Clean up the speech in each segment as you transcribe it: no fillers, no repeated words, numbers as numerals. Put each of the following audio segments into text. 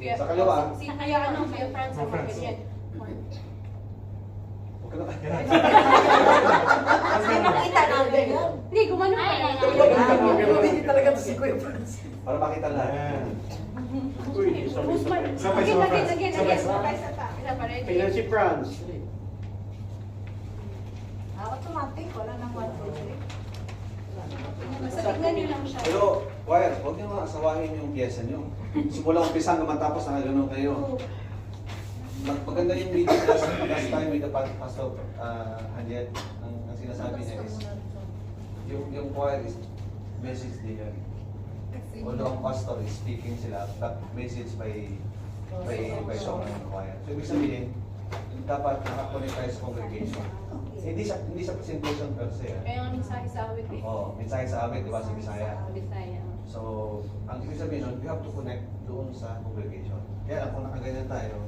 Sa kaliwa. Kaya ano, Kuya Franz, ang ganyan. Huwag ka na kaya. Hindi makita natin yan. Hindi, gumano ka lang. Hindi talaga to si Kuya Franz. Para makita lahat. Uy, sabay. Tingnan si Franz. Automatic, wala nang 1, 2, 3. Basta tignan nyo lang siya. Pero, choir, huwag niyo nga asawahin yung pyesa niyo. Simula umpisa hanggang matapos na gano'n kayo. Maganda yung meeting last time with the Pastor Hanyet. Ang sinasabi niya is, yung choir is message nila. Although ang pastor is speaking sila, that message by song ng choir. So, ibig sabihin, dapat nakakonect tayo sa congregation. Hindi sa presentation per se. Kaya ang mensahe sa awit eh. Oo, mensahe sa awit, di ba, sa Bisaya. Bisaya. So, ang ibig sabihin nun, you have to connect doon sa congregation. Kaya kung nakaganyan tayo,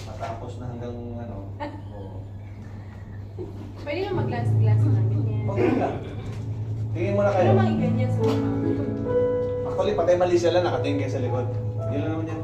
matapos na hanggang ano, Pwede lang mag-glance-glance namin yan. okay lang. Tingin mo na kayo. Pero makiganyan sa mga. Actually, patay mali sila, nakatingin kayo sa likod. Yun lang naman yan.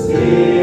See